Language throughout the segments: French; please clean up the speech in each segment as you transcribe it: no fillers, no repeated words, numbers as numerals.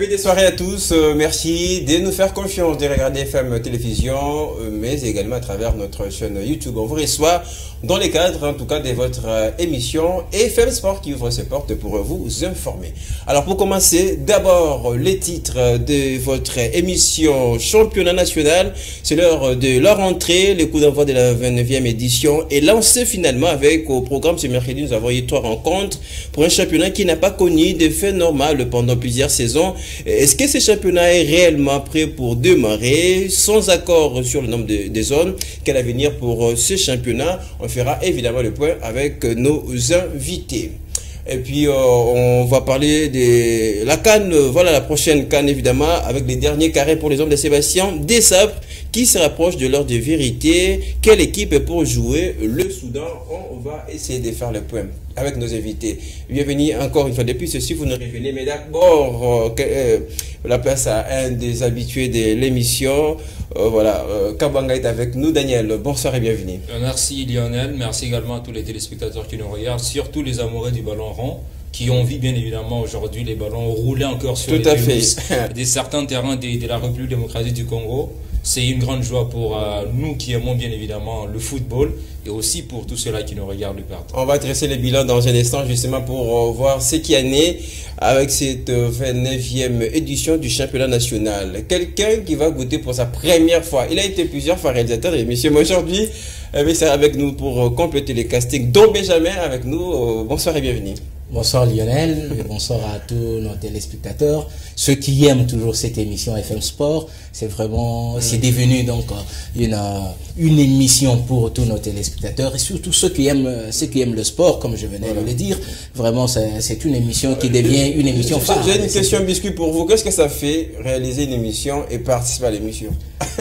Très belle soirée à tous. Merci de nous faire confiance, de regarder FM Télévision, mais également à travers notre chaîne YouTube. On vous reçoit dans les cadres, en tout cas, de votre émission FM Sport qui ouvre ses portes pour vous informer. Alors, pour commencer, d'abord, les titres de votre émission Championnat National. C'est l'heure de leur entrée. Le coup d'envoi de la 29e édition est lancé finalement avec, au programme ce mercredi, nous avons eu 3 rencontres pour un championnat qui n'a pas connu d'effet normal pendant plusieurs saisons. Est-ce que ce championnat est réellement prêt pour démarrer? Sans accord sur le nombre de zones, quel avenir pour ce championnat? On fera évidemment le point avec nos invités. Et puis on va parler de la CAN, voilà la prochaine CAN évidemment, avec les derniers carrés pour les hommes de Sébastien Desabre qui se rapproche de l'heure de vérité. Quelle équipe est pour jouer le Soudan? On va essayer de faire le point avec nos invités. Bienvenue encore une fois depuis ceci, vous nous revenez, mais d'abord la place à un des habitués de l'émission. Voilà, Kabanga est avec nous. Daniel, bonsoir et bienvenue. Merci Lionel, merci également à tous les téléspectateurs qui nous regardent, surtout les amoureux du ballon rond, qui ont vu bien évidemment aujourd'hui les ballons rouler encore sur les pelouses de certains terrains de la République démocratique du Congo. C'est une grande joie pour nous qui aimons bien évidemment le football et aussi pour tous ceux-là qui nous regardent partout. On va dresser les bilans dans un instant justement pour voir ce qui en est avec cette 29e édition du championnat national. Quelqu'un qui va goûter pour sa première fois. Il a été plusieurs fois réalisateur de l'émission, mais aujourd'hui, il sera avec nous pour compléter les castings. Donc Benjamin avec nous. Bonsoir et bienvenue. Bonsoir Lionel, bonsoir à tous nos téléspectateurs, ceux qui aiment toujours cette émission FM Sport. C'est vraiment, c'est devenu donc une émission pour tous nos téléspectateurs et surtout ceux qui aiment le sport, comme je venais de le dire. Vraiment, c'est une émission qui devient une émission phare. J'ai une question biscuit pour vous. Qu'est-ce que ça fait réaliser une émission et participer à l'émission?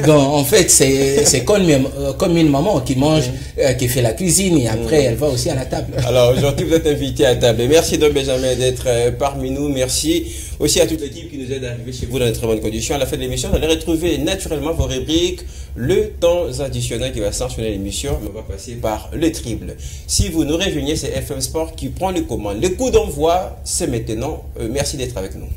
Donc, en fait, c'est comme une maman qui mange, qui fait la cuisine et après elle va aussi à la table. Alors aujourd'hui, vous êtes invité à table. Merci donc Benjamin d'être parmi nous. Merci aussi à toute l'équipe qui nous aide à arriver chez vous dans de très bonnes conditions. À la fin de l'émission, vous allez retrouver naturellement vos rubriques, le temps additionnel qui va sanctionner l'émission. On va passer par le triple. Si vous nous rejoignez, c'est FM Sport qui prend les commandes. Le coup d'envoi, c'est maintenant. Merci d'être avec nous.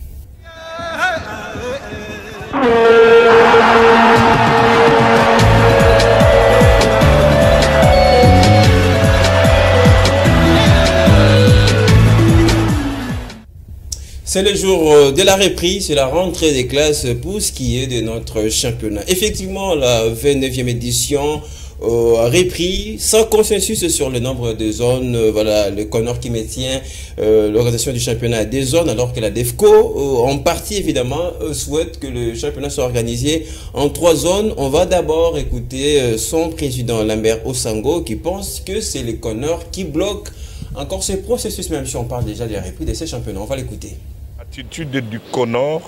C'est le jour de la reprise, c'est la rentrée des classes pour ce qui est de notre championnat. Effectivement, la 29e édition a repris sans consensus sur le nombre de zones. Voilà, le CONOR qui maintient l'organisation du championnat à 2 zones, alors que la DEFCO, en partie évidemment, souhaite que le championnat soit organisé en 3 zones. On va d'abord écouter son président Lambert Osango qui pense que c'est le CONOR qui bloque encore ce processus, même si on parle déjà de la reprise de ces championnats. On va l'écouter. L'attitude du CONOR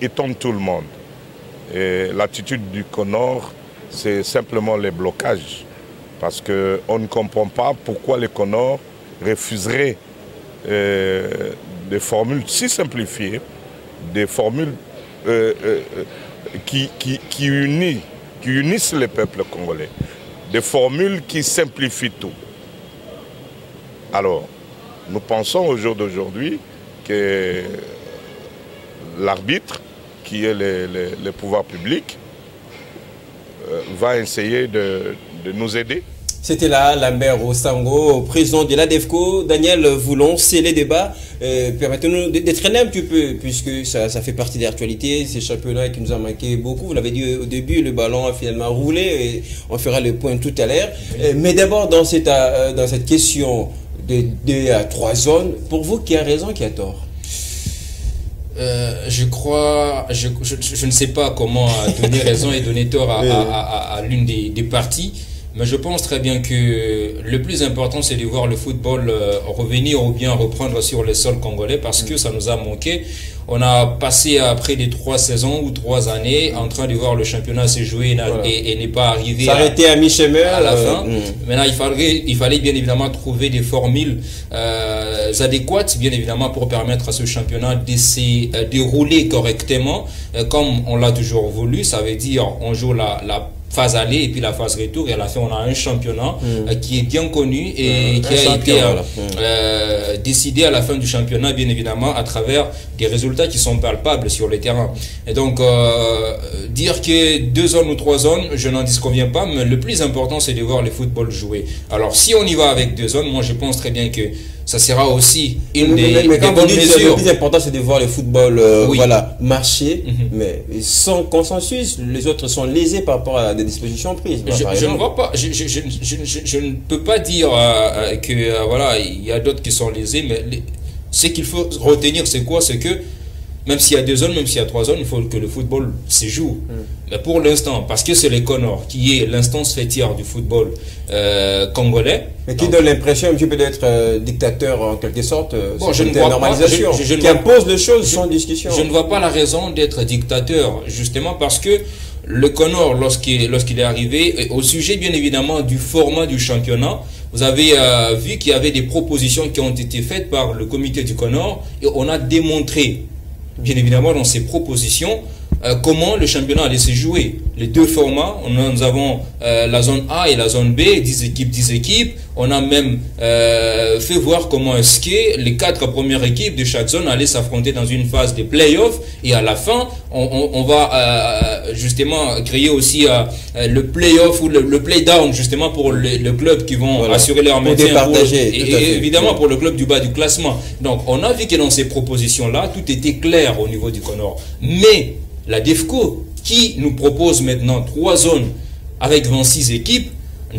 étonne tout le monde. L'attitude du CONOR, c'est simplement les blocages. Parce qu'on ne comprend pas pourquoi le CONOR refuserait des formules si simplifiées, des formules qui unissent les peuples congolais, des formules qui simplifient tout. Alors, nous pensons au jour d'aujourd'hui que l'arbitre, qui est le pouvoir public, va essayer de nous aider. C'était là Lambert Osango, président de la DEFCO. Daniel, voulons sceller les débats. Permettez-nous de traîner un petit peu, puisque ça fait partie de l'actualité. Ces championnats qui nous ont manqué beaucoup. Vous l'avez dit au début, le ballon a finalement roulé. Et on fera le point tout à l'heure. Mais d'abord, dans cette question de 2 à 3 zones, pour vous, qui a raison, qui a tort? Je crois, je ne sais pas comment donner raison et donner tort à l'une des parties, mais je pense très bien que le plus important c'est de voir le football revenir ou bien reprendre sur le sol congolais, parce que ça nous a manqué. On a passé près de 3 saisons ou 3 années en train de voir le championnat se jouer et n'est pas arrivé s'arrêter à mi-chemin à la fin. Maintenant, il fallait bien évidemment trouver des formules adéquates, bien évidemment, pour permettre à ce championnat de se dérouler correctement, comme on l'a toujours voulu. Ça veut dire on joue la phase aller et puis la phase retour, et à la fin on a un championnat qui est bien connu et qui a été décidé à la fin du championnat, bien évidemment, à travers des résultats qui sont palpables sur le terrain. Et donc dire que 2 zones ou 3 zones, je n'en disconviens pas, mais le plus important c'est de voir le football jouer. Alors si on y va avec 2 zones, moi je pense très bien que ça sera aussi une des bonnes mesures. Le plus important c'est de voir le football voilà, marcher, mais sans consensus, les autres sont lésés par rapport à des dispositions prises. Je ne vois pas, je ne peux pas dire que voilà, il y a d'autres qui sont lésés, mais ce qu'il faut retenir, c'est quoi? C'est que même s'il y a 2 zones, même s'il y a 3 zones, il faut que le football se joue. Mais pour l'instant, parce que c'est les Comores qui est l'instance fêtière du football congolais. Mais qui donne l'impression un petit peu d'être dictateur en quelque sorte, bon, je ne vois normalisation, qui impose les choses sans discussion. Je ne vois pas la raison d'être dictateur, justement parce que le Comore, lorsqu'il est arrivé, au sujet bien évidemment du format du championnat, vous avez vu qu'il y avait des propositions qui ont été faites par le comité du Comore, et on a démontré, bien évidemment, dans ces propositions, comment le championnat allait se jouer. Les 2 formats, nous avons la zone A et la zone B, 10 équipes, 10 équipes. On a même fait voir comment est-ce que les 4 premières équipes de chaque zone allaient s'affronter dans une phase de play-off. Et à la fin, on va justement créer aussi le play-off ou le play-down, justement pour le club qui vont assurer leur maintien. Et évidemment pour le club du bas du classement. Donc on a vu que dans ces propositions-là, tout était clair au niveau du Comore. Mais la DEFCO, qui nous propose maintenant 3 zones avec 26 équipes,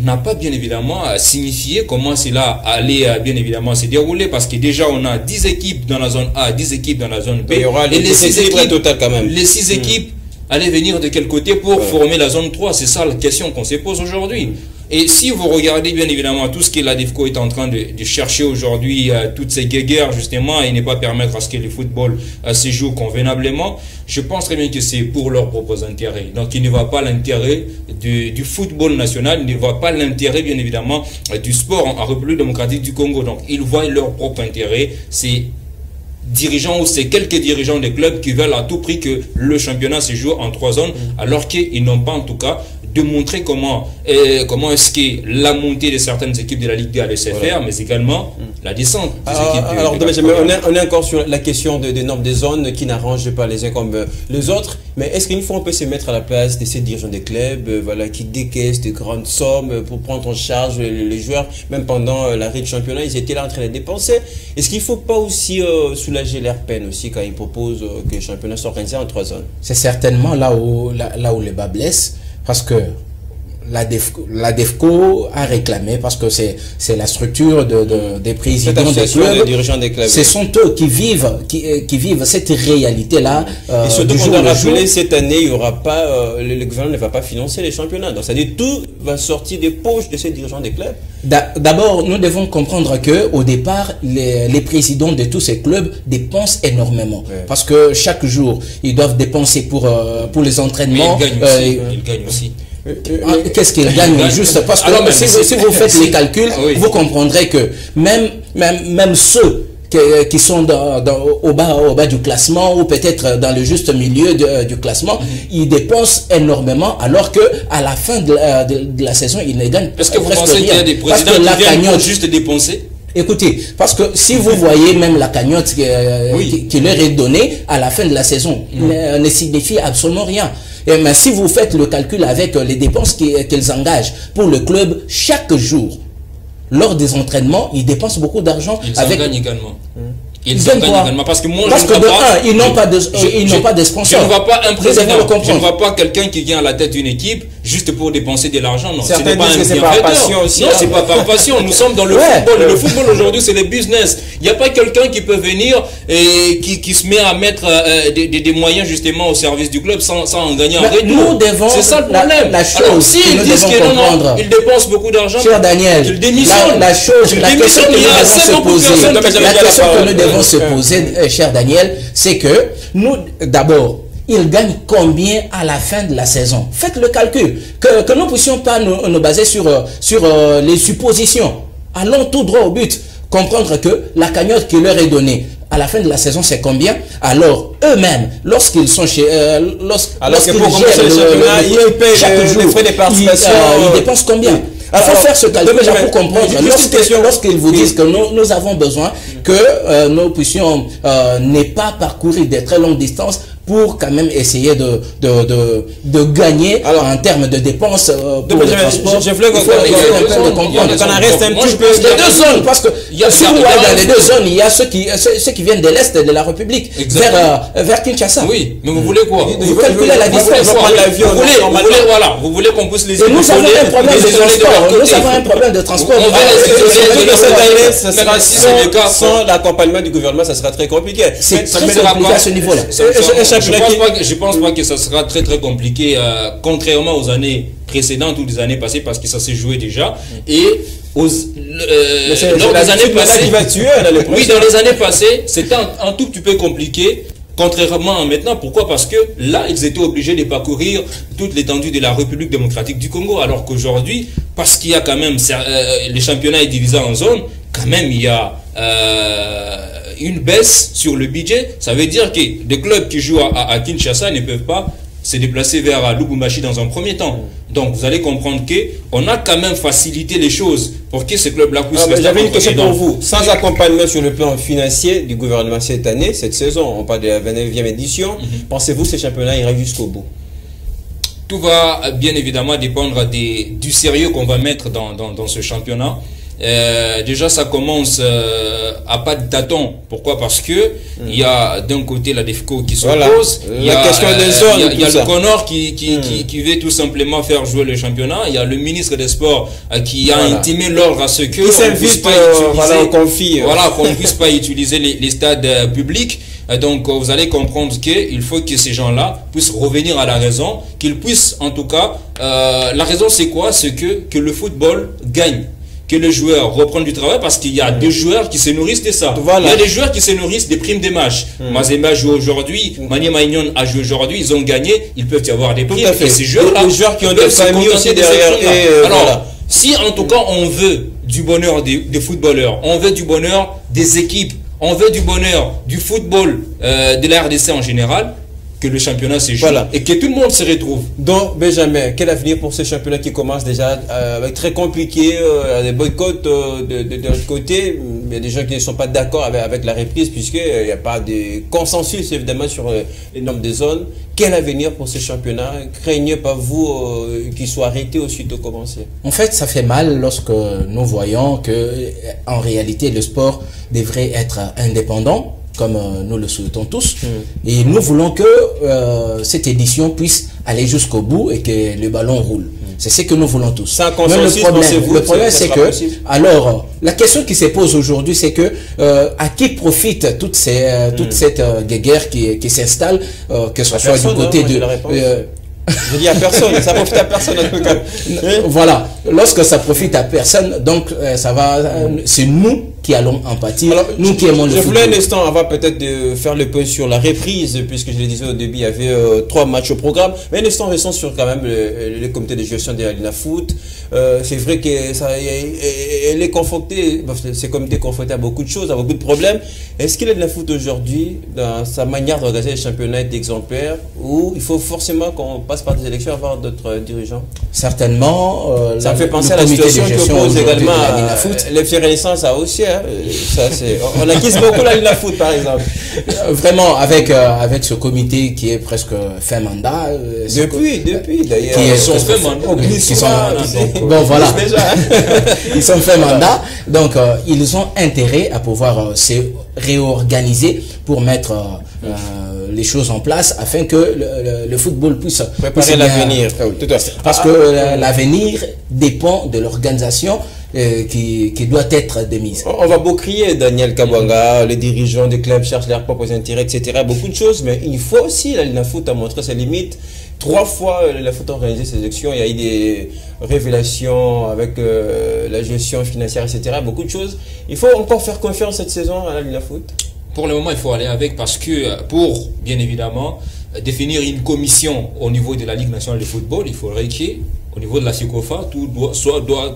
n'a pas bien évidemment signifié comment cela allait bien évidemment se dérouler, parce que déjà on a 10 équipes dans la zone A, 10 équipes dans la zone B, et les 6 équipes total quand même. Les 6 équipes allaient venir de quel côté pour former la zone 3? C'est ça la question qu'on se pose aujourd'hui. Et si vous regardez bien évidemment tout ce que la DEFCO est en train de chercher aujourd'hui, toutes ces guéguerres justement, et ne pas permettre à ce que le football se joue convenablement, je pense très bien que c'est pour leurs propres intérêts. Donc il ne va pas l'intérêt du football national, il ne va pas l'intérêt bien évidemment du sport en République démocratique du Congo. Donc ils voient leur propre intérêt. C'est dirigeants ou c'est quelques dirigeants des clubs qui veulent à tout prix que le championnat se joue en 3 zones, alors qu'ils n'ont pas en tout cas de montrer comment est-ce que la montée de certaines équipes de la Ligue 2 allait se faire, mais également la descente des équipes. Alors, on est encore sur la question des normes des zones qui n'arrangent pas les uns comme les autres, mais est-ce qu'une fois on peut se mettre à la place de ces dirigeants des clubs voilà, qui décaissent de grandes sommes pour prendre en charge les joueurs, même pendant l'arrêt du championnat, ils étaient là en train de dépenser. Est-ce qu'il ne faut pas aussi soulager leur peine aussi quand ils proposent que le championnat soit organisé en 3 zones? C'est certainement là où le bas blesse. Parce que la DEFCO a réclamé, parce que c'est la structure des présidents des clubs, dirigeants des clubs. Ce sont eux qui vivent cette réalité-là. Et surtout qu'on doit rappeler, cette année, il y aura pas, le gouvernement ne va pas financer les championnats. Donc, c'est-à-dire tout va sortir des poches de ces dirigeants des clubs. D'abord, nous devons comprendre que au départ, les présidents de tous ces clubs dépensent énormément. Ouais. Parce que chaque jour, ils doivent dépenser pour les entraînements. Ils gagnent aussi. Qu'est-ce qu'ils gagnent juste parce que si vous faites les calculs, vous comprendrez que même ceux qui sont au bas du classement ou peut-être dans le juste milieu du classement, ils dépensent énormément, alors que à la fin de la saison, ils ne gagnent presque rien. Est-ce que vous pensez qu'il y a des présidents qui viennent juste dépenser? Écoutez, parce que si vous voyez même la cagnotte qui leur est donnée à la fin de la saison, ne signifie absolument rien. Mais si vous faites le calcul avec les dépenses qu'ils engagent pour le club chaque jour, lors des entraînements, ils dépensent beaucoup d'argent. Ils en gagnent également. Ils en gagnent également parce que moi, ils n'ont pas de sponsors. Je ne vois pas un président, je ne vois pas quelqu'un qui vient à la tête d'une équipe juste pour dépenser de l'argent. Non, ce n'est pas un bienfaiteur. Non, c'est pas par passion. Nous sommes dans le football. Le football aujourd'hui, c'est le business. Il n'y a pas quelqu'un qui peut venir et qui se met à mettre des moyens justement au service du club sans en gagner un retour. C'est ça le problème. Alors, s'ils disent que non, ils dépensent beaucoup d'argent, cher Daniel, ils démissionnent. La question que nous devons se poser, cher Daniel, c'est que nous, d'abord, ils gagnent combien à la fin de la saison? Faites le calcul. Que nous ne puissions pas nous baser sur les suppositions. Allons tout droit au but. Comprendre que la cagnotte qui leur est donnée à à la fin de la saison, c'est combien? Alors, eux-mêmes, lorsqu'ils sont chez... lorsqu'ils pour commencer le championnat, ils payent les frais de participation. Ils dépensent combien? Il faut faire ce calcul pour comprendre. Lorsqu'ils vous disent que nous avons besoin que nous puissions ne pas parcourir des très longues distances pour quand même essayer de gagner en termes de dépenses pour le transport. Je voulais qu'on en reste un petit peu. Les deux zones, parce que dans les deux zones, il y a ceux qui viennent de l'Est de la République vers Kinshasa. Oui, mais vous voulez quoi? Vous calculez la distance. Vous voulez qu'on puisse les isoler. Nous avons un problème de transport. Nous avons un problème de transport. Cette année, sans l'accompagnement du gouvernement, ça sera très compliqué. C'est très compliqué à ce niveau-là. Je pense pas que ça sera très compliqué, contrairement aux années précédentes ou des années passées, parce que ça s'est joué déjà. Et lors des années passées, oui, dans les années passées, c'était un tout petit peu compliqué. Contrairement à maintenant, pourquoi? Parce que là, ils étaient obligés de parcourir toute l'étendue de la République démocratique du Congo, alors qu'aujourd'hui, parce qu'il y a quand même, les championnats est divisé en zones, quand même, il y a une baisse sur le budget. Ça veut dire que des clubs qui jouent à Kinshasa ne peuvent pas se déplacer vers Lubumbashi dans un premier temps. Donc, vous allez comprendre qu'on a quand même facilité les choses pour que ces clubs-là puissent rester. J'avais une question pour vous. Sans accompagnement sur le plan financier du gouvernement cette année, cette saison, on parle de la 29e édition, pensez-vous que ce championnat ira jusqu'au bout? Tout va bien évidemment dépendre du sérieux qu'on va mettre dans ce championnat. Déjà, ça commence à pas de tâtons. Pourquoi? Parce que il y a d'un côté la DEFCO qui s'oppose, il y a question des zones, il y a le CONOR qui veut tout simplement faire jouer le championnat. Il y a le ministre des Sports qui a intimé l'ordre à ce que qu'on ne puisse pas utiliser les stades publics. Donc, vous allez comprendre qu'il faut que ces gens-là puissent revenir à la raison, qu'ils puissent, en tout cas, la raison c'est quoi? C'est que le football gagne, que les joueurs reprennent du travail, parce qu'il y a des joueurs qui se nourrissent de ça. Voilà. Il y a des joueurs qui se nourrissent des primes des matchs. Mazemba joue aujourd'hui, Maniema Union a joué aujourd'hui, ils ont gagné, ils peuvent y avoir des primes. Et ces joueurs-là, les joueurs qui ont des familles aussi derrière. Alors, si en tout cas on veut du bonheur des footballeurs, on veut du bonheur des équipes, on veut du bonheur du football de la RDC en général, que le championnat se joue et que tout le monde se retrouve. Donc, Benjamin, quel avenir pour ce championnat qui commence déjà avec très compliqué, des boycotts de l'autre côté? Il y a des gens qui ne sont pas d'accord avec la reprise, puisqu'il n'y a pas de consensus évidemment sur les nombres de zones. Quel avenir pour ce championnat? Craignez pas vous qu'il soit arrêté aussitôt commencé? En fait, ça fait mal lorsque nous voyons que en réalité le sport devrait être indépendant, comme nous le souhaitons tous. Et nous voulons que cette édition puisse aller jusqu'au bout et que le ballon roule. C'est ce que nous voulons tous. Sans consensus, le problème c'est que, alors, la question qui se pose aujourd'hui, c'est que à qui profite toute cette guerre qui s'installe, que ce soit du côté de... Je dis à personne, ça profite à personne en tout cas. Voilà, lorsque ça profite à personne, donc ça va, c'est nous qui allons en pâtir, nous qui aimons le football. Je voulais un instant, avant peut-être de faire le point sur la reprise, puisque je le disais au début, il y avait 3 matchs au programme, mais un instant, restons sur quand même le comité de gestion de l'Alina Foot. C'est vrai que ça, elle est confrontée, c'est comité confronté à beaucoup de choses, à beaucoup de problèmes. Est-ce que l'Alina Foot aujourd'hui, dans sa manière d'organiser le championnat, est exemplaire, ou il faut forcément qu'on passe par des élections avant d'autres dirigeants? Certainement. Ça me fait penser à la situation qui oppose également les Renaissance à aussi. Hein. Ça, on acquise beaucoup l'Alina Foot par exemple. Vraiment, avec ce comité qui est presque fin mandat. Depuis d'ailleurs. Ils sont fin mandat. Bon voilà. Ils sont fin mandat. Donc ils ont intérêt à pouvoir se réorganiser pour mettre les choses en place afin que le football puisse préparer l'avenir. Parce que l'avenir dépend de l'organisation qui doit être démise. On va beau crier, Daniel Kabwanga, les dirigeants des clubs cherchent leurs propres intérêts, etc. Beaucoup de choses, mais il faut aussi, l'Alina Foot a montré ses limites. 3 fois, la Foot a organisé ses élections, il y a eu des révélations avec la gestion financière, etc. Beaucoup de choses. Il faut encore faire confiance cette saison à l'Alina Foot. Pour le moment, il faut aller avec, parce que pour, bien évidemment, définir une commission au niveau de la Ligue nationale de football, il faudrait qu'il y ait au niveau de la FICOFA,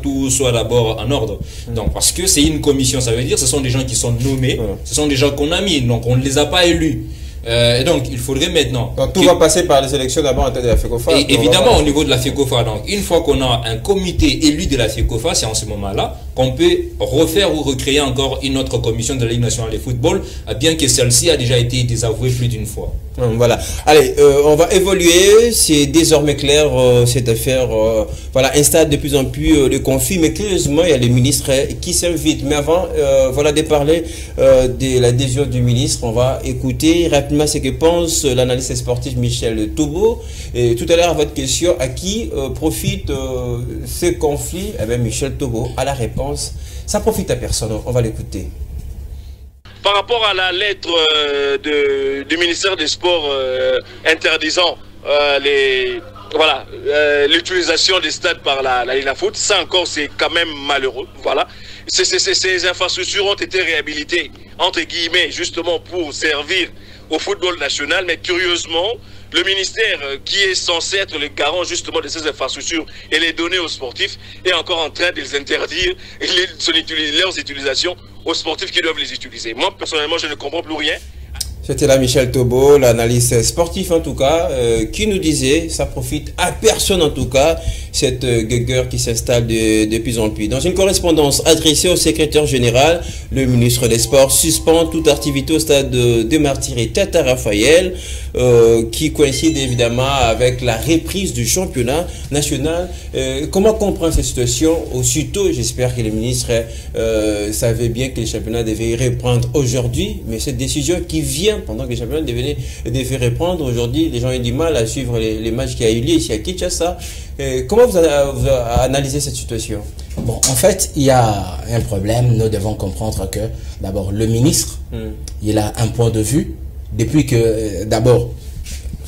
tout soit d'abord en ordre. Donc, parce que c'est une commission, ça veut dire ce sont des gens qui sont nommés, ce sont des gens qu'on a mis, donc on ne les a pas élus. Et donc, il faudrait maintenant... Donc, tout va passer par les élections d'abord en tête de la FICOFA. Et évidemment, au niveau de la FICOFA, donc, une fois qu'on a un comité élu de la FICOFA, c'est en ce moment-là qu'on peut refaire ou recréer encore une autre commission de la Ligue nationale de football, bien que celle-ci a déjà été désavouée plus d'une fois. Voilà. Allez, on va évoluer. C'est désormais clair, cette affaire voilà, installe de plus en plus le conflit. Mais curieusement, il y a le ministre qui s'invite. Mais avant voilà, de parler de l'adhésion du ministre, on va écouter rapidement ce que pense l'analyste sportif Michel Tobo. Et tout à l'heure, à votre question, à qui profite ce conflit? Eh bien, Michel Tobo a la réponse. Ça profite à personne. On va l'écouter. Par rapport à la lettre du ministère des Sports interdisant l'utilisation des stades par la Foot, ça encore c'est quand même malheureux. Voilà. Ces infrastructures ont été réhabilitées, entre guillemets, justement pour servir au football national, mais curieusement, le ministère qui est censé être le garant justement de ces infrastructures et les donner aux sportifs est encore en train de les interdire leurs utilisations aux sportifs qui doivent les utiliser. Moi, personnellement, je ne comprends plus rien. C'était là Michel Tobo, l'analyste sportif en tout cas, qui nous disait, ça profite à personne en tout cas, cette gueugure qui s'installe de plus en plus. Dans une correspondance adressée au secrétaire général, le ministre des Sports suspend toute activité au stade de Martyrs Tata Raphaël, qui coïncide évidemment avec la reprise du championnat national. Comment comprendre cette situation? Aussitôt, j'espère que le ministre savait bien que le championnat devait reprendre aujourd'hui, mais cette décision qui vient pendant que le championnat devait reprendre aujourd'hui, les gens ont du mal à suivre les matchs qui a eu lieu ici à Kinshasa. Comment vous analysez cette situation? Bon, en fait, il y a un problème. Nous devons comprendre que, d'abord, le ministre, il a un point de vue. Depuis que, d'abord,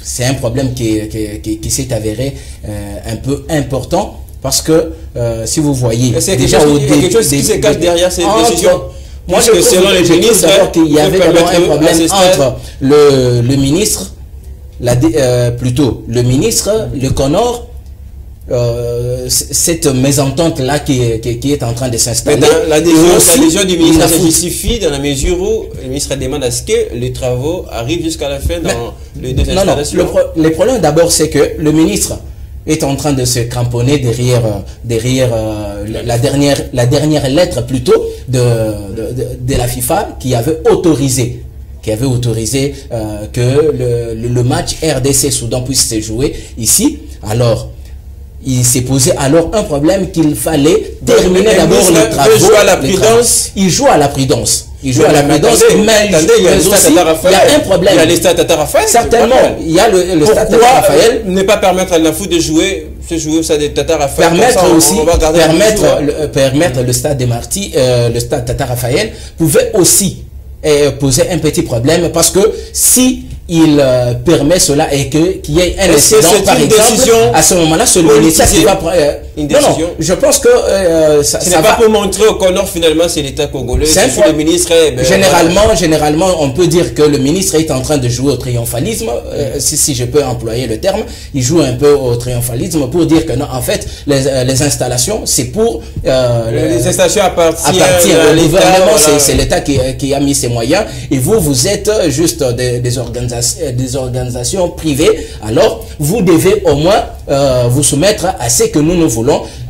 c'est un problème qui s'est avéré un peu important. Parce que, si vous voyez, déjà quelque chose qui se cache derrière cette décision. Moi, je trouve selon les ministres, qu'il y avait d'abord un problème entre le ministre, plutôt le ministre, le CONOR, cette mésentente-là qui est en train de s'installer. L'adhésion du ministre se justifie dans la mesure où le ministre demande à ce que les travaux arrivent jusqu'à la fin dans les deux installations. Non, le problème d'abord, c'est que le ministre est en train de se cramponner derrière la dernière lettre plutôt de la FIFA qui avait autorisé que le match RDC-Soudan puisse se jouer ici. Alors, il s'est posé alors un problème qu'il fallait terminer d'abord les travaux. Il joue à la prudence. Il joue à la prudence. Il joue à la prudence, mais il y a un problème. Il y a le stade Tata Raphaël. Certainement, il y a le stade Tata Raphaël. Ne pas permettre à la foot de jouer au stade Tata Raphaël. Permettre le stade des Martyrs, le stade Tata Raphaël pouvait aussi poser un petit problème parce que si il permet cela et qu'il y ait un incident, par exemple, à ce moment-là, c'est le ministère qui va prendre une décision. Non, je pense que ce n'est pas pour montrer au CONOR finalement c'est l'État congolais, c'est le ministre. Généralement, on peut dire que le ministre est en train de jouer au triomphalisme, si je peux employer le terme. Il joue un peu au triomphalisme pour dire que non, en fait, les installations, c'est pour les installations appartiennent au gouvernement, c'est l'État qui a mis ses moyens et vous êtes juste des organisations privées. Alors, vous devez au moins vous soumettre à ce que nous voulons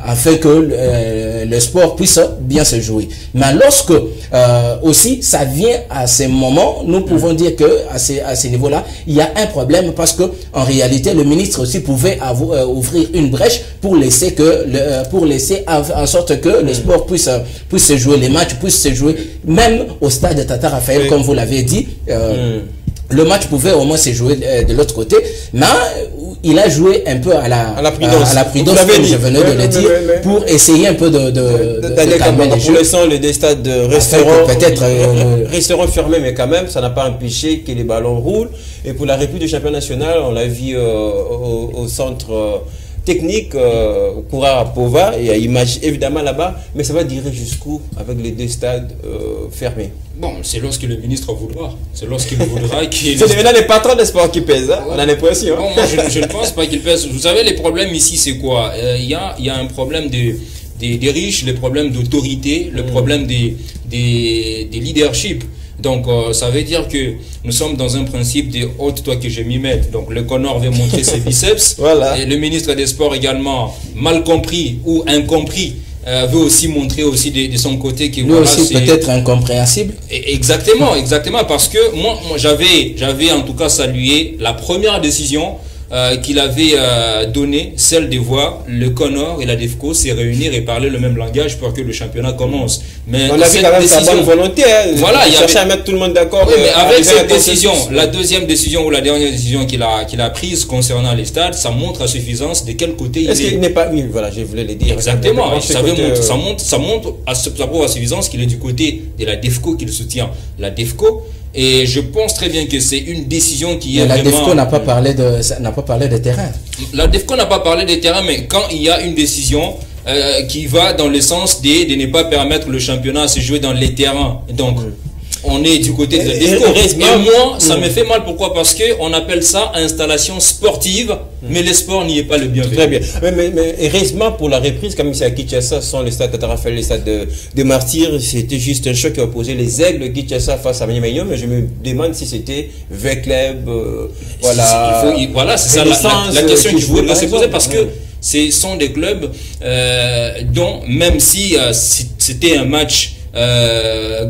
afin que le sport puisse bien se jouer. Mais lorsque aussi ça vient à ces moments, nous pouvons dire que à ces niveaux-là, il y a un problème parce que en réalité, le ministre aussi pouvait ouvrir une brèche pour laisser en sorte que le sport puisse se jouer, les matchs puissent se jouer, même au stade de Tata Raphaël, comme vous l'avez dit. Le match pouvait au moins se jouer de l'autre côté, mais il a joué un peu à la prudence, comme je venais de le dire, pour essayer un peu de calmer les jeux. Pour l'instant, des stades de restaurants fermés, mais quand même, ça n'a pas empêché que les ballons roulent. Et pour la République du championnat national, on l'a vu au centre technique, Koura-Pova, il y a Image évidemment là-bas, mais ça va durer jusqu'où avec les 2 stades fermés? Bon, c'est lorsque le ministre voudra. C'est lorsqu'il voudra qu'il... C'est maintenant les patrons des sports qui pèsent, hein? On a l'impression. Bon, moi, je ne pense pas qu'il pèse. Vous savez, les problèmes ici, c'est quoi? Il y a un problème des riches, les problèmes d'autorité, le problème des leaderships. Donc, ça veut dire que nous sommes dans un principe de haute-toi que je m'y mette. Donc, le Connor veut montrer ses biceps. Voilà. Et le ministre des Sports également, mal compris ou incompris, veut aussi montrer aussi de son côté que lui voilà, aussi peut-être incompréhensible. Exactement, parce que moi j'avais en tout cas salué la première décision qu'il avait donnée, celle de voir le Connor et la DEFCO se réunir et parler le même langage pour que le championnat commence. Mais on a vu quand même sa bonne volonté, hein, voilà, il cherchait à mettre tout le monde d'accord. Oui, mais avec cette décision, la deuxième décision ou la dernière décision qu'il a prise concernant les stades, ça montre à suffisance de quel côté il est. Est-ce qu'il n'est pas... Oui, voilà, je voulais le dire. Exactement, ça montre à sa propre suffisance qu'il est du côté de la DEFCO qu'il soutient. La DEFCO. Et je pense très bien que c'est une décision qui est la vraiment... DEFCO n'a pas parlé de terrain. La DEFCO n'a pas parlé de terrain, mais quand il y a une décision qui va dans le sens de ne pas permettre le championnat à se jouer dans les terrains. Donc, on est du côté de la DEFCO. Et moi, ça me fait mal. Pourquoi? Parce qu'on appelle ça installation sportive, mais le sport n'y est pas le bienvenu. Très bien. Mais heureusement pour la reprise, comme ici à Kinshasa, ce sont les stades Tata Raphaël, les stades de Martyrs. C'était juste un choc qui a opposé les Aigles de Kinshasa face à Maniema. Mais je me demande si c'était V-Club. Voilà, c'est ça la question que je voulais se poser parce que ce sont des clubs dont, même si c'était un match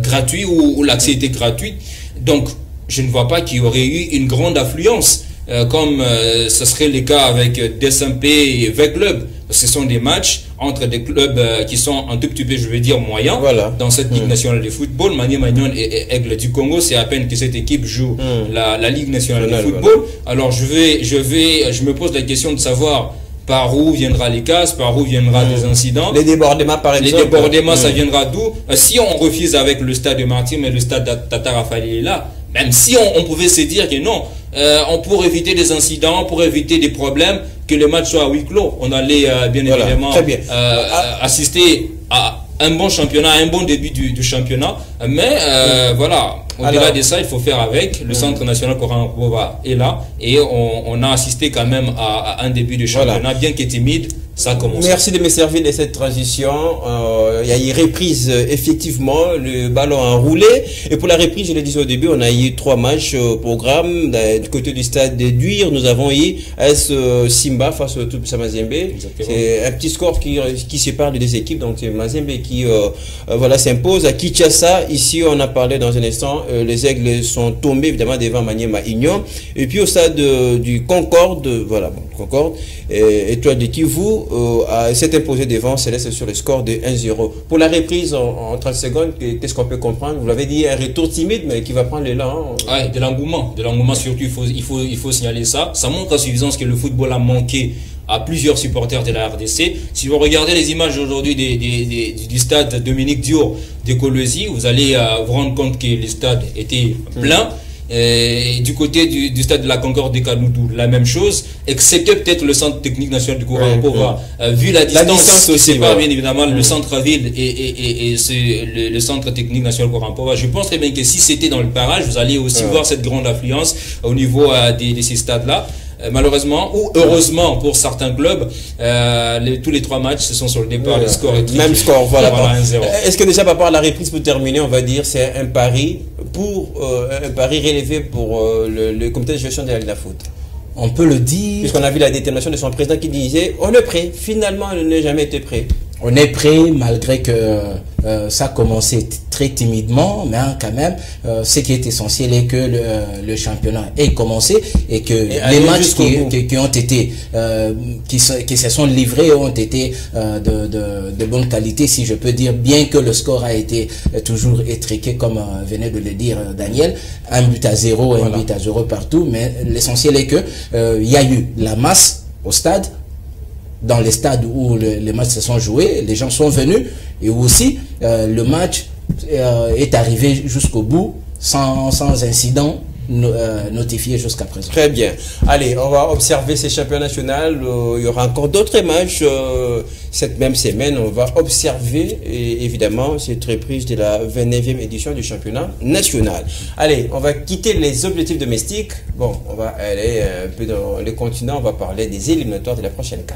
gratuit ou l'accès était gratuit, donc je ne vois pas qu'il y aurait eu une grande affluence comme ce serait le cas avec DSMP et V-Club. Ce sont des matchs entre des clubs qui sont un tout petit peu, je veux dire, moyens dans cette Ligue nationale de football. Maniema et Aigle du Congo, c'est à peine que cette équipe joue la Ligue nationale de football. Alors je me pose la question de savoir par où viendra les casses, par où viendra des incidents. Les débordements, par exemple. Les débordements, ça viendra d'où? Si on refuse avec le stade de Martyrs, mais le stade Tata Raphaël est là, même si on pouvait se dire que non, on pourrait éviter des incidents, pour éviter des problèmes, que le match soit à huis clos. On allait bien évidemment assister à un bon championnat, un bon début du championnat. Mais voilà. Au-delà de ça, il faut faire avec. Le Centre national Koura-Pova est là et on a assisté quand même à un début de championnat, bien que timide. Ça commence. Merci de me servir de cette transition. Il y a eu reprise, effectivement, le ballon a roulé. Et pour la reprise, je l'ai dit au début, on a eu 3 matchs au programme. Du côté du stade de Duir, nous avons eu AS Simba face au Tupusa Mazembe. C'est un petit score qui sépare les 2 équipes. Donc c'est Mazembe qui s'impose. À Kinshasa, ici on a parlé dans un instant, les Aigles sont tombés évidemment devant Maniema Union. Et puis au stade du Concorde, Concorde, Étoile de Kivu, s'est imposé devant Céleste sur le score de 1-0. Pour la reprise en 30 secondes, qu'est-ce qu'on peut comprendre? Vous l'avez dit, un retour timide, mais qui va prendre l'élan. Ouais, de l'engouement surtout, il faut signaler ça. Ça montre à suffisance que le football a manqué à plusieurs supporters de la RDC. Si vous regardez les images aujourd'hui du stade Dominique Dior de Kolwezi, vous allez vous rendre compte que le stade était plein. Et du côté du stade de la Concorde de Kanoudou, la même chose, excepté peut-être le centre technique national du Koura-Pova. Vu la distance qui sépare bien évidemment le centre-ville et le centre technique national du Koura-Pova, je pense très bien que si c'était dans le barrage, vous allez aussi voir cette grande affluence au niveau de ces stades-là. Malheureusement ou heureusement pour certains clubs, tous les 3 matchs se sont sur le départ, le score est même score, voilà 1-0. Est-ce que déjà par rapport à la reprise, pour terminer, on va dire c'est un pari relevé pour le comité de gestion de la Ligue de foot? On peut le dire. Puisqu'on a vu la détermination de son président qui disait on est prêt. Finalement, on n'a jamais été prêt. On est prêt malgré que ça a commencé très timidement, mais quand même, ce qui est essentiel est que le championnat ait commencé et que les matchs qui ont été, qui se sont livrés ont été de bonne qualité, si je peux dire, bien que le score a été toujours étriqué, comme venait de le dire Daniel, 1-0, 1-0 partout, mais l'essentiel est que il y a eu la masse au stade. Dans les stades où les matchs se sont joués, les gens sont venus et aussi le match est arrivé jusqu'au bout sans incident notifiés jusqu'à présent. Très bien. Allez, on va observer ces championnats nationaux. Il y aura encore d'autres matchs cette même semaine. On va observer évidemment cette reprise de la 29e édition du championnat national. Allez, on va quitter les objectifs domestiques. Bon, on va aller un peu dans le continent. On va parler des éliminatoires de la prochaine CAN.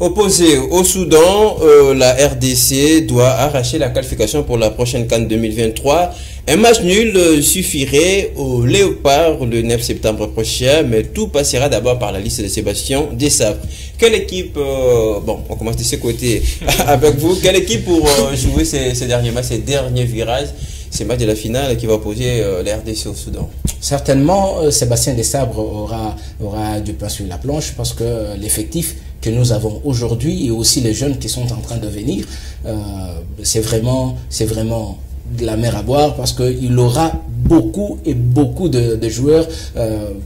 Opposé au Soudan, la RDC doit arracher la qualification pour la prochaine CAN 2023. Un match nul suffirait aux Léopards le 9 septembre prochain, mais tout passera d'abord par la liste de Sébastien Desabre. Quelle équipe, bon, on commence de ce côté avec vous, quelle équipe pour jouer ces derniers matchs, ces derniers virages, ces matchs de la finale qui va opposer la RDC au Soudan? Certainement, Sébastien Desabre aura du pain sur la planche parce que l'effectif que nous avons aujourd'hui et aussi les jeunes qui sont en train de venir, c'est vraiment de la mer à boire parce qu'il aura beaucoup de joueurs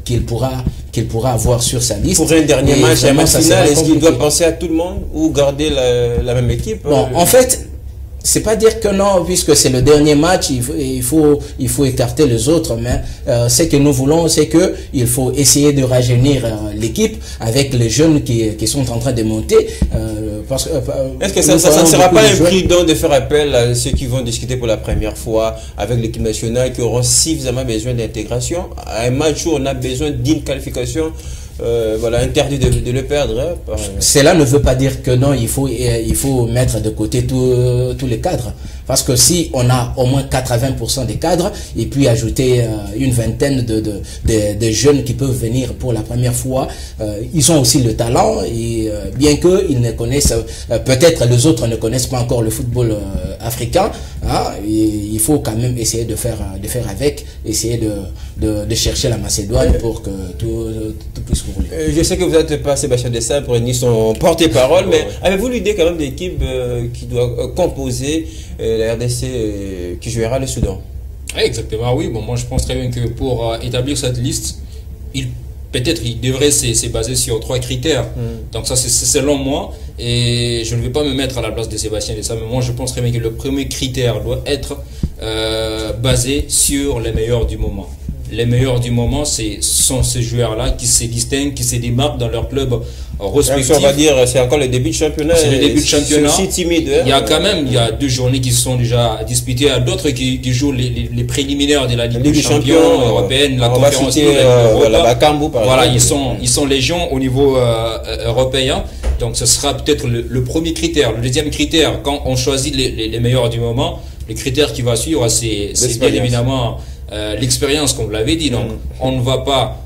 qu'il pourra avoir sur sa liste. Pour un dernier match, un match final, est-ce qu'il doit penser à tout le monde ou garder la même équipe? Bon, en fait, c'est pas dire que non, puisque c'est le dernier match, il faut écarter les autres, mais ce que nous voulons, c'est que il faut essayer de rajeunir l'équipe avec les jeunes qui sont en train de monter. Est-ce que ça ne sera pas imprudent de faire appel à ceux qui vont discuter pour la première fois avec l'équipe nationale, qui auront suffisamment besoin d'intégration, à un match où on a besoin d'une qualification? Voilà, interdit de le perdre. Hein, Cela ne veut pas dire que non, il faut mettre de côté tous les cadres. Parce que si on a au moins 80% des cadres et puis ajouter une vingtaine de jeunes qui peuvent venir pour la première fois, ils ont aussi le talent et bien qu'ils ne connaissent, peut-être les autres ne connaissent pas encore le football africain, hein, il faut quand même essayer de faire avec, essayer de chercher la Macédoine pour que tout puisse rouler. Je sais que vous n'êtes pas Sébastien Desabre ni son porte-parole, mais avez-vous l'idée quand même d'équipe qui doit composer la RDC qui jouera le Soudan? Exactement, oui. Bon, moi je pense très bien que pour établir cette liste, il devrait se baser sur 3 critères. Donc ça c'est selon moi, et je ne vais pas me mettre à la place de Sébastien Desabre, mais moi je pense très bien que le premier critère doit être basé sur les meilleurs du moment. Les meilleurs du moment, sont ces joueurs-là qui se distinguent, qui se démarquent dans leur club respectif. On va dire, c'est encore le début de championnat. C'est le début de championnat. C'est aussi timide. Hein. Il y a 2 journées qui se sont déjà disputées. Il y a d'autres qui jouent les préliminaires de la Ligue des Champions européenne, la conférence voilà, ils sont légion au niveau européen. Donc ce sera peut-être le premier critère. Le deuxième critère, quand on choisit les meilleurs du moment, le critère qui va suivre, c'est bien évidemment l'expérience, comme vous l'avez dit. Donc on ne va pas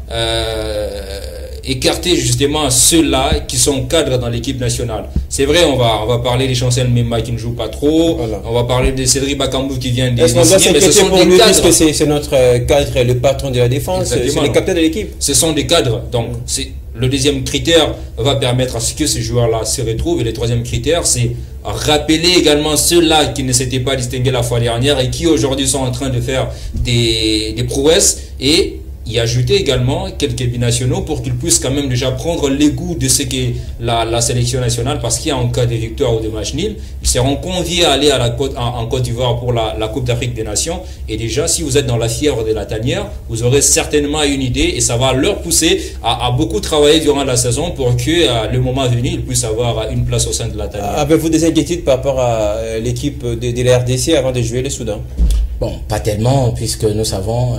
écarter justement ceux-là qui sont cadres dans l'équipe nationale. C'est vrai, on va parler des Chancel Memba qui ne joue pas trop, on va parler de Cédric Bakambu qui vient de signer, mais ce sont des cadres. Puisque c'est notre cadre, le patron de la défense, c'est le capitaine de l'équipe. Ce sont des cadres, donc le deuxième critère va permettre à ce que ces joueurs-là se retrouvent, et le troisième critère, c'est rappeler également ceux-là qui ne s'étaient pas distingués la fois dernière et qui aujourd'hui sont en train de faire des prouesses, et y ajouter également quelques binationaux pour qu'ils puissent quand même déjà prendre les goûts de ce qu'est la sélection nationale, parce qu'il y a en cas de victoire ou de match nul, ils seront conviés à aller en Côte d'Ivoire pour la Coupe d'Afrique des Nations. Et déjà, si vous êtes dans la fièvre de la tanière, vous aurez certainement une idée, et ça va leur pousser à beaucoup travailler durant la saison pour que le moment venu, ils puissent avoir une place au sein de la tanière. Avez-vous des inquiétudes par rapport à l'équipe de la RDC avant de jouer le Soudan? Bon, pas tellement, puisque nous savons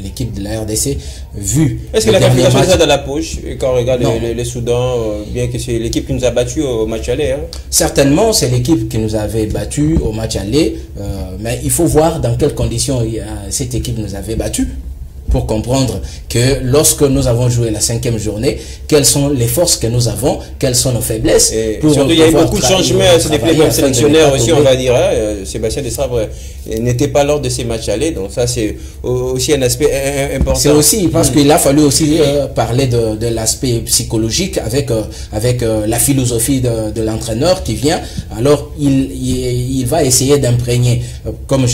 l'équipe de la RDC, vu. Est-ce que la qualification est dans la poche quand on regarde le Soudan, bien que c'est l'équipe qui nous a battus au match aller? Hein? Certainement, c'est l'équipe qui nous avait battus au match aller, mais il faut voir dans quelles conditions cette équipe nous avait battus, pour comprendre que lorsque nous avons joué la 5e journée, quelles sont les forces que nous avons, quelles sont nos faiblesses. Surtout, il y a eu beaucoup de changements, c'est des même sélectionneurs aussi, on va dire. Hein, Sébastien Desabre n'était pas lors de ces matchs allés, donc ça c'est aussi un aspect important. C'est aussi parce qu'il a fallu aussi parler de l'aspect psychologique avec la philosophie de l'entraîneur qui vient. Alors il va essayer d'imprégner, comme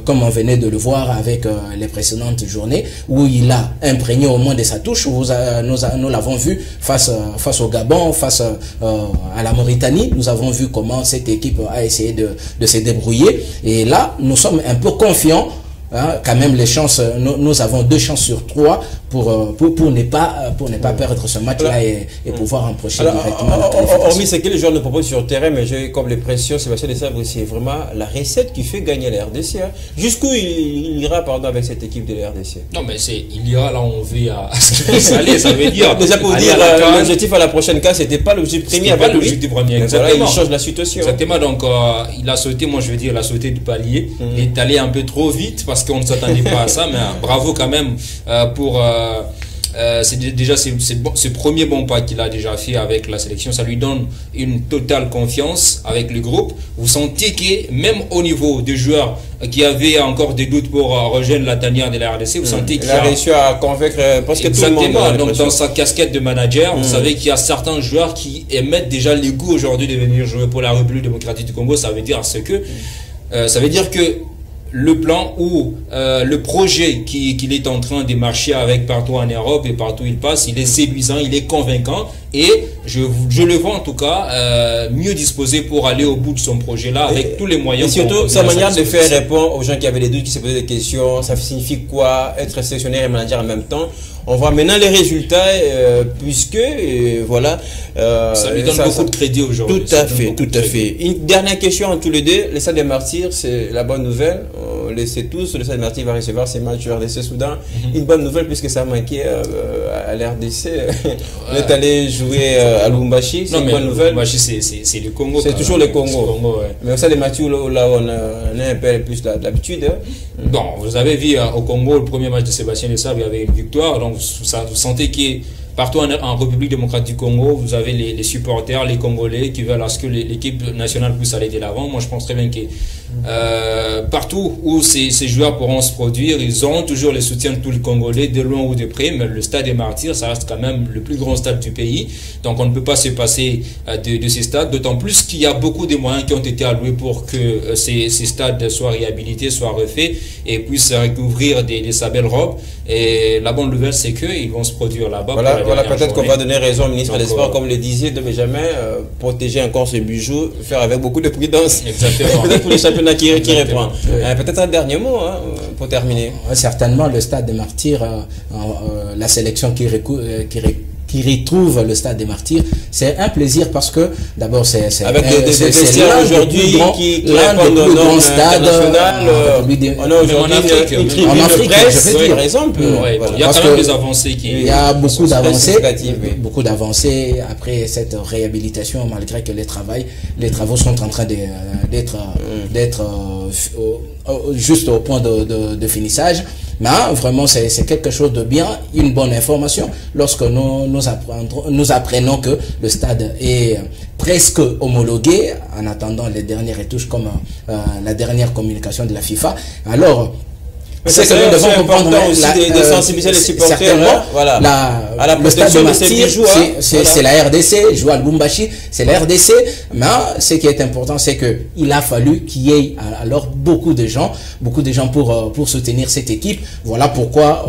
on venait de le voir avec les précédentes journées, où il a imprégné au moins de sa touche. Nous l'avons vu face au Gabon, face à la Mauritanie. Nous avons vu comment cette équipe a essayé de se débrouiller. Et là, nous sommes un peu confiants. Hein, quand même les chances, nous avons 2 chances sur 3 pour ne pas perdre ce match-là et pouvoir empocher directement la qualification. Hormis ce que les joueurs nous proposent sur le terrain, mais j'ai comme l'impression, Sébastien Desabre, c'est vraiment la recette qui fait gagner la RDC. Hein. Jusqu'où il ira avec cette équipe de la RDC? Non, mais il ira là où on veut à ce qu'il puisse aller, ça veut dire. Déjà pour dire, l'objectif à la prochaine case, c'était pas l'objectif premier. C'était pas l'objectif premier, exactement. Voilà, il change la situation. Exactement, donc il a sauté, moi je veux dire, il a sauté du palier. Il est allé un peu trop vite parce qu'on ne s'attendait pas à ça, mais bravo quand même pour c'est déjà ce premier bon pas qu'il a déjà fait avec la sélection. Ça lui donne une totale confiance avec le groupe. Vous sentez que même au niveau des joueurs qui avaient encore des doutes pour rejoindre la tanière de la RDC, vous sentez qu'il a réussi à convaincre presque tout le monde. Donc dans sa casquette de manager, vous savez qu'il y a certains joueurs qui émettent déjà le goût aujourd'hui de venir jouer pour la République démocratique du Congo. Ça veut dire que le plan ou le projet qu'il est en train de marcher avec partout en Europe et partout où il passe, il est séduisant, il est convaincant et je le vois en tout cas mieux disposé pour aller au bout de son projet là avec tous les moyens. Et surtout sa manière de faire répondre aux gens qui avaient des doutes, qui se posaient des questions, ça signifie quoi être sélectionneur et manager en même temps. On voit maintenant les résultats, puisque voilà. Ça lui donne beaucoup de crédit aujourd'hui. Tout à fait. Une dernière question en tous les deux. Le Stade des Martyrs, c'est la bonne nouvelle. On le sait tous, le Stade des Martyrs va recevoir ses matchs au RDC Soudan. Une bonne nouvelle puisque ça manquait à l'RDC. On est allé jouer à Lubumbashi. C'est une bonne nouvelle. Lubumbashi, c'est le Congo. C'est toujours le Congo. Mais au Stade des Martyrs, là, on a un peu plus l'habitude. Bon, vous avez vu au Congo, le premier match de Sébastien Desabre, il y avait une victoire. Donc, vous sentez que partout en République démocratique du Congo, vous avez les supporters, les Congolais qui veulent à ce que l'équipe nationale puisse aller de l'avant. Moi, je pense très bien que partout où ces joueurs pourront se produire, ils auront toujours le soutien de tous les Congolais, de loin ou de près. Mais le Stade des Martyrs, ça reste quand même le plus grand stade du pays. Donc, on ne peut pas se passer de ces stades. D'autant plus qu'il y a beaucoup de moyens qui ont été alloués pour que ces stades soient réhabilités, soient refaits et puissent recouvrir sa belle robe. Et la bonne nouvelle, c'est qu'ils vont se produire là-bas. Voilà, peut-être qu'on va donner raison au ministre des Sports, comme le disait de Benjamin, protéger encore ce bijou, faire avec beaucoup de prudence. Exactement. Peut-être pour les championnats qui reprend. Peut-être un dernier mot pour terminer. Certainement, le Stade des Martyrs, la sélection qui retrouve le Stade des Martyrs, c'est un plaisir parce que d'abord c'est avec des aujourd'hui l'un des plus grands stades on a aujourd'hui en Afrique, je veux dire, par exemple. Il y a quand même des avancées il y a beaucoup d'avancées après cette réhabilitation, malgré que les travaux sont en train d'être juste au point de finissage. Mais vraiment, c'est quelque chose de bien, une bonne information lorsque nous apprenons que le stade est presque homologué en attendant les dernières retouches comme la dernière communication de la FIFA. Alors, c'est que nous devons comprendre aussi de sensibiliser les supporters. Voilà. Le Stade de Martyrs, c'est la RDC, joue à Lubumbashi, c'est la RDC. Mais ce qui est important, c'est que il a fallu qu'il y ait alors beaucoup de gens pour soutenir cette équipe. Voilà pourquoi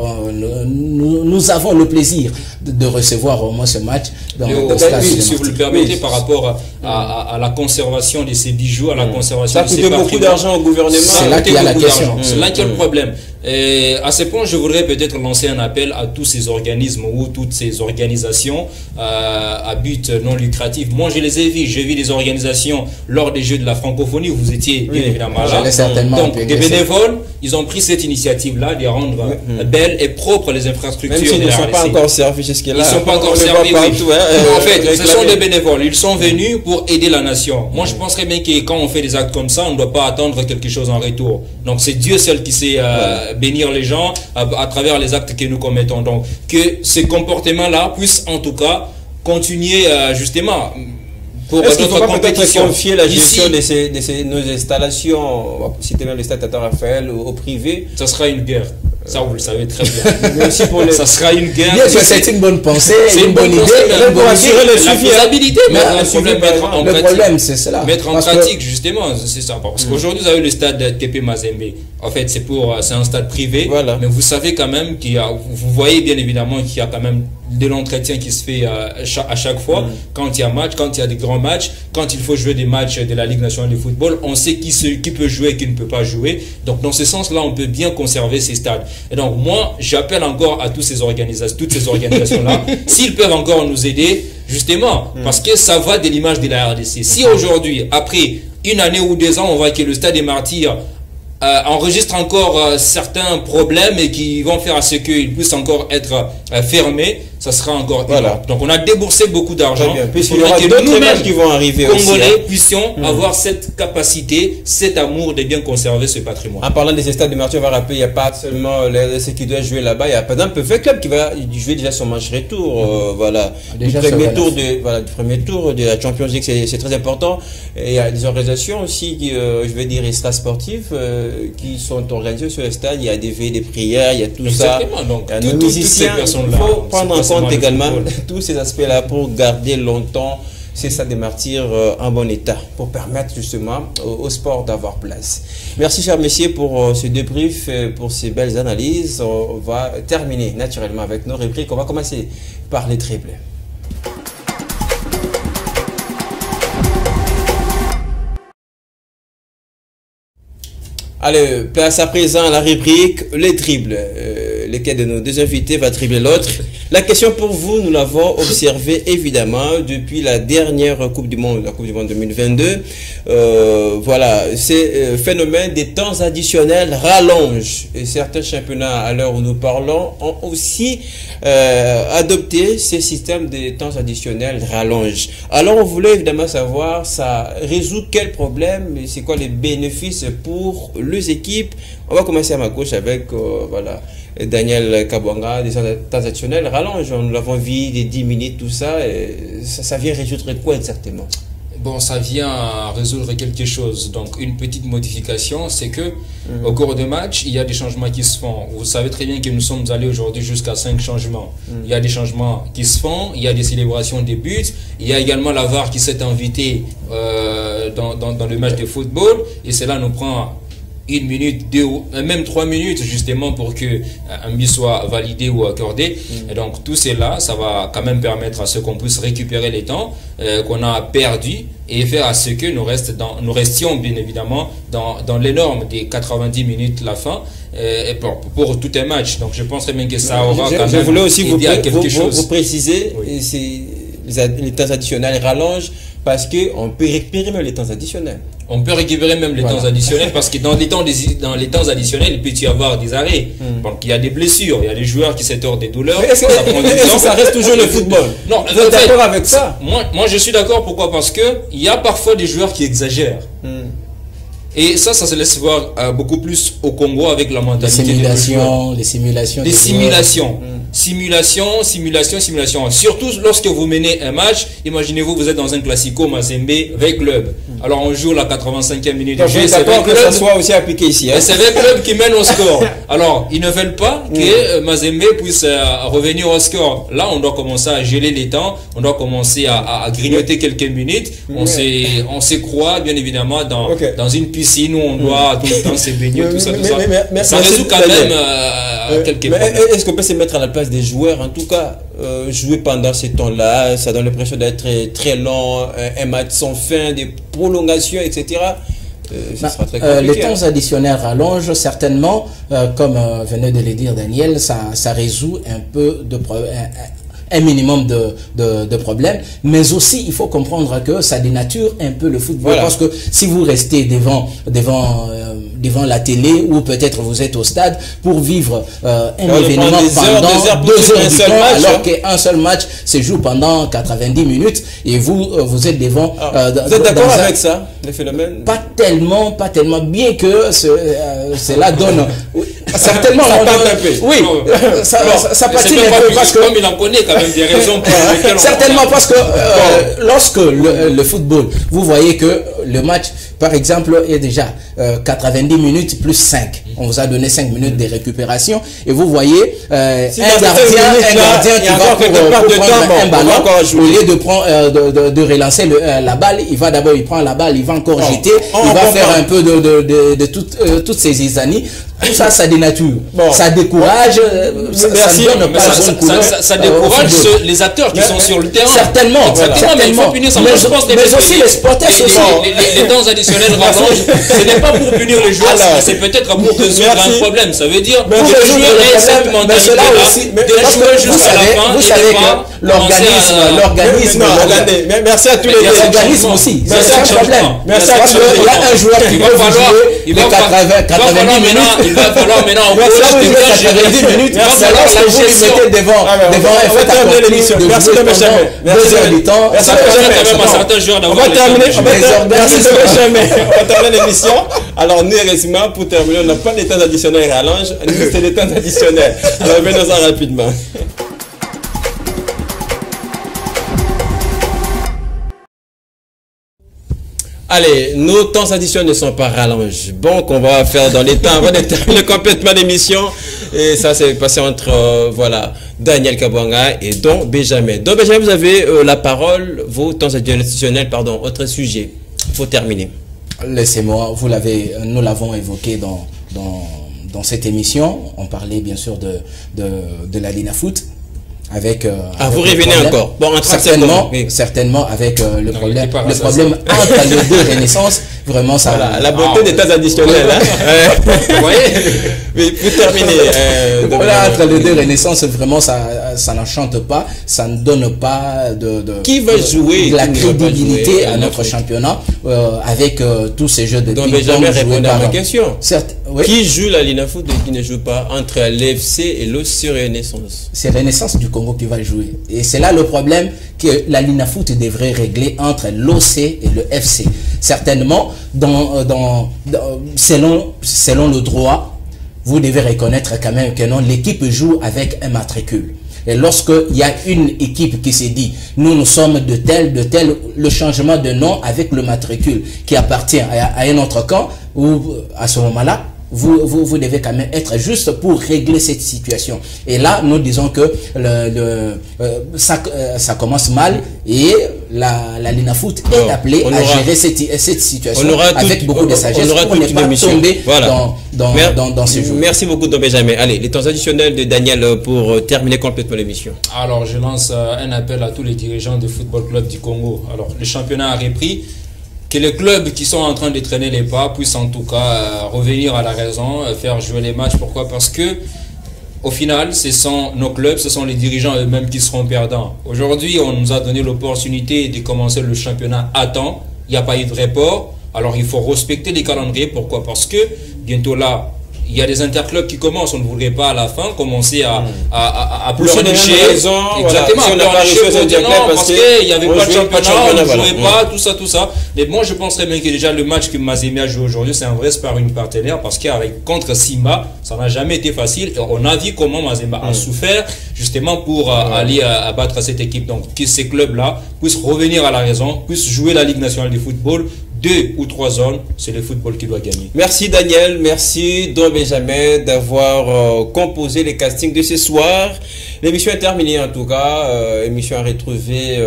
nous avons le plaisir de recevoir au moins ce match dans le Stade. Si vous le permettez, par rapport à la conservation de ces bijoux, à la conservation de ces patrimoines. Ça coûte beaucoup d'argent au gouvernement. C'est là qu'il y a la question. C'est là qu'il y a le problème. Et à ce point, je voudrais peut-être lancer un appel à tous ces organismes ou toutes ces organisations à but non lucratif. Moi, je les ai vus. J'ai vu des organisations lors des Jeux de la francophonie. Vous étiez bien évidemment là. Donc, des bénévoles, ils ont pris cette initiative-là de rendre belles et propres les infrastructures. Même s'ils ne sont pas encore servis jusqu'à là. Ils ne sont pas encore servis. En fait, ce sont des bénévoles. Ils sont venus pour aider la nation. Moi, je penserais bien que quand on fait des actes comme ça, on ne doit pas attendre quelque chose en retour. Donc, c'est Dieu seul qui sait bénir les gens à travers les actes que nous commettons. Donc, que ces comportements-là puissent en tout cas continuer justement pour est-ce qu'il ne faut pas peut-être confier la gestion de nos installations, on va citer même le stade Tata Raphaël, au privé? Ça sera une guerre. Ça, vous le savez très bien. Mais aussi pour les... Ça sera une guerre. Bien sûr, c'est une bonne pensée, C'est une bonne idée. Mais pour assurer le la suivi, faisabilité, mais le le suivi, problème, par mettre exemple. en Le pratique. problème, c'est cela. Mettre en Parce que- pratique, justement, c'est ça. Parce qu'aujourd'hui, vous avez le stade TP Mazembe. En fait, c'est un stade privé. Voilà. Mais vous savez quand même vous voyez bien évidemment qu'il y a quand même de l'entretien qui se fait à chaque fois. Quand il y a match, quand il y a des grands matchs, quand il faut jouer des matchs de la Ligue nationale de football, on sait qui peut jouer et qui ne peut pas jouer. Donc, dans ce sens-là, on peut bien conserver ces stades. Et donc, moi, j'appelle encore à toutes ces organisations-là, s'ils peuvent encore nous aider, justement, parce que ça va de l'image de la RDC. Si aujourd'hui, après une année ou 2 ans, on voit que le Stade des Martyrs enregistre encore certains problèmes et qui vont faire à ce qu'il puisse encore être fermé, ça sera encore Voilà. énorme. Donc on a déboursé beaucoup d'argent. Puisqu'il y aura d'autres matchs qui vont arriver aussi. Congolais puissions avoir cette capacité, cet amour de bien conserver ce patrimoine. En parlant des stades de Martyrs, on va rappeler, il n'y a pas seulement les RDC qui doivent jouer là-bas, il y a par exemple le club qui va jouer déjà son match retour, voilà, Déjà, du premier tour de la Champions League, c'est très important. Et il y a des organisations aussi qui, je vais dire, extra-sportives, qui sont organisées sur le stade, il y a des veillées, des prières, il y a tout Exactement. ça. Donc, Il y a toutes nos ces musiciens, il personnes-là, faut prendre en c'est pas compte seulement le également football. tous ces aspects-là pour garder longtemps ces stades des Martyrs en bon état, pour permettre justement au sport d'avoir place. Merci chers messieurs pour ce débrief, pour ces belles analyses. On va terminer naturellement avec nos rubriques. On va commencer par les triples. Allez, place à présent à la rubrique les dribbles. Lequel de nos deux invités va dribbler l'autre? La question pour vous, nous l'avons observé évidemment depuis la dernière Coupe du Monde, la Coupe du Monde 2022. Voilà, ces phénomènes des temps additionnels rallongent. Et certains championnats, à l'heure où nous parlons, ont aussi adopté ces systèmes des temps additionnels rallonge. Alors on voulait évidemment savoir, ça résout quel problème et c'est quoi les bénéfices pour les équipes. On va commencer à ma gauche avec voilà, Daniel Kabwanga, des temps additionnels rallonge. Nous l'avons vu, des 10 minutes, tout ça, et ça vient résoudre quoi exactement? Bon, ça vient résoudre quelque chose. Donc, une petite modification, c'est que au cours de match, il y a des changements qui se font. Vous savez très bien que nous sommes allés aujourd'hui jusqu'à 5 changements. Il y a des changements qui se font, il y a des célébrations des buts, il y a également la VAR qui s'est invitée dans le match de football, et cela nous prend 1 minute, 2, même 3 minutes justement pour que un but soit validé ou accordé. Et donc tout cela, ça va quand même permettre à ce qu'on puisse récupérer les temps qu'on a perdus et faire à ce que nous restions bien évidemment dans les normes des 90 minutes la fin et pour tout un match. Donc je pense très bien que ça aura quand même je voulais aussi aidé à quelque chose. Vous préciser, Oui. les temps additionnels rallongent parce qu'on peut récupérer même les temps additionnels. On peut récupérer même les temps additionnels parce que dans les temps additionnels, il peut y avoir des arrêts. Donc il y a des blessures, il y a des joueurs qui s'étordent des douleurs. Est-ce que ça reste toujours le football? Non, vous êtes d'accord avec ça? Moi je suis d'accord. Pourquoi? Parce que il y a parfois des joueurs qui exagèrent. Et ça se laisse voir beaucoup plus au Congo avec la mentalité Les simulations. Simulation. Surtout lorsque vous menez un match, imaginez-vous, vous êtes dans un classico Mazembe avec club. Alors on joue la 85e minute de jeu. C'est d'accord que ça soit aussi appliqué ici. Et c'est le club qui mène au score. Alors ils ne veulent pas que Mazembe puisse revenir au score. Là on doit commencer à geler les temps, on doit commencer à grignoter quelques minutes. On se croit bien évidemment dans une piscine où on doit tout le temps se baigner, tout ça. Ça résout quand même quelques problèmes. Est-ce qu'on peut se mettre à la place des joueurs? En tout cas, jouer pendant ces temps-là, ça donne l'impression d'être très long, un match sans fin, des prolongations, etc. Ça sera très compliqué. Les temps additionnels rallongent certainement, comme venait de le dire Daniel, ça résout un peu de un minimum de problèmes, mais aussi il faut comprendre que ça dénature un peu le football, parce que si vous restez devant la télé ou peut-être vous êtes au stade pour vivre un événement pendant 2 heures du temps, alors qu'un seul match se joue pendant 90 minutes et vous êtes devant. Vous êtes d'accord avec ça, le phénomène? Pas tellement, bien que cela donne certainement ça patine un peu. Oui, ça patine un peu parce que comme il en connaît quand même des raisons pour lesquelles certainement parce que lorsque le football, vous voyez que le match par exemple est déjà 90 minutes plus 5. on vous a donné 5 minutes de récupération et vous voyez un gardien qui va prendre un ballon au lieu de prendre de relancer la balle, il va d'abord, il prend la balle, il va encore jeter, il va faire un peu de toutes ces zizanies. Tout ça, ça dénature, ça décourage, ça ne donne pas la bonne couleur. Ça décourage les acteurs qui sont sur le terrain. Certainement, mais il faut punir ça. Mais aussi les sportifs aussi. Les temps additionnels rallonge, ce n'est pas pour punir les joueurs, c'est peut-être pour résoudre un problème. Ça veut dire que le joueur ait cette mentalité-là, jusqu'à la fin. Vous savez que l'organisme, merci à tous les l'organisme aussi, c'est un problème. Merci à tous les il y a un joueur qui va jouer 90 minutes. Il va falloir maintenant il va falloir que vous mettez devant un fait accompli de merci de Benjamin. 2 heures du temps. Ça permet quand même à certains joueurs d'avoir on va terminer l'émission. Alors nous, heureusement, pour terminer, on n'a pas les temps additionnels à rallonge, nous c'est les temps additionnels. Alors venons-en rapidement. Allez, nos temps additionnels ne sont pas rallonges. Bon, qu'on va faire dans les temps avant de terminer complètement l'émission. Et ça, c'est passé entre, voilà, Daniel Kabouanga et Don Benjamin. Don Benjamin, vous avez la parole, vos temps additionnels, pardon, autre sujet. Il faut terminer. Laissez-moi, nous l'avons évoqué dans cette émission. On parlait bien sûr de la Linafoot. Avec vous revenez encore. Bon, certainement avec le problème entre les deux renaissances, vraiment ça. Voilà, la beauté des tas additionnels. Vous voyez. Mais pour terminer, entre les deux renaissances, vraiment ça n'enchante pas, ça ne donne pas qui va jouer de la crédibilité à notre championnat avec tous ces jeux de ping-pong. Donc jamais répondre à ma question. Certes, oui. Qui joue la Linafoot et qui ne joue pas entre l'FC et l'OC Renaissance? C'est Renaissance du Congo qui va jouer. Et c'est là le problème que la Linafoot devrait régler entre l'OC et le FC. Certainement, selon le droit, vous devez reconnaître quand même que non, l'équipe joue avec un matricule. Et lorsqu'il y a une équipe qui s'est dit, nous sommes de tel, le changement de nom avec le matricule qui appartient à un autre camp, ou à ce moment-là, vous devez quand même être juste pour régler cette situation. Et là, nous disons que ça commence mal et la Linafoot est appelée à gérer cette situation avec beaucoup de sagesse pour ne pas tomber dans ce jeu. Merci beaucoup, Don Benjamin. Allez, les temps additionnels de Daniel pour terminer complètement l'émission. Alors, je lance un appel à tous les dirigeants du Football Club du Congo. Alors, le championnat a repris. Que les clubs qui sont en train de traîner les pas puissent en tout cas revenir à la raison, faire jouer les matchs. Pourquoi? Parce que au final, ce sont nos clubs, ce sont les dirigeants eux-mêmes qui seront perdants. Aujourd'hui, on nous a donné l'opportunité de commencer le championnat à temps. Il n'y a pas eu de report. Alors, il faut respecter les calendriers. Pourquoi? Parce que bientôt là, il y a des interclubs qui commencent. On ne voudrait pas à la fin commencer à pleurnicher. Exactement, à pleurnicher pour dire non, parce qu'il n'y avait pas de championnat, on ne jouerait pas, tout ça. Mais moi, je penserais bien que déjà le match que Mazembe a joué aujourd'hui, c'est un vrai sparring partenaire parce qu'avec contre Simba, ça n'a jamais été facile. Et on a vu comment Mazembe a souffert justement pour aller abattre cette équipe. Donc, que ces clubs-là puissent revenir à la raison, puissent jouer la Ligue nationale du football. 2 ou 3 zones, c'est le football qui doit gagner. Merci Daniel, merci Don Benjamin d'avoir composé les castings de ce soir. L'émission est terminée en tout cas, émission à retrouver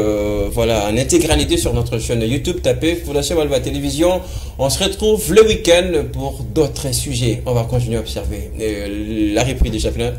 voilà, en intégralité sur notre chaîne YouTube. Tapez Fondation Valva Télévision. On se retrouve le week-end pour d'autres sujets. On va continuer à observer la reprise du championnat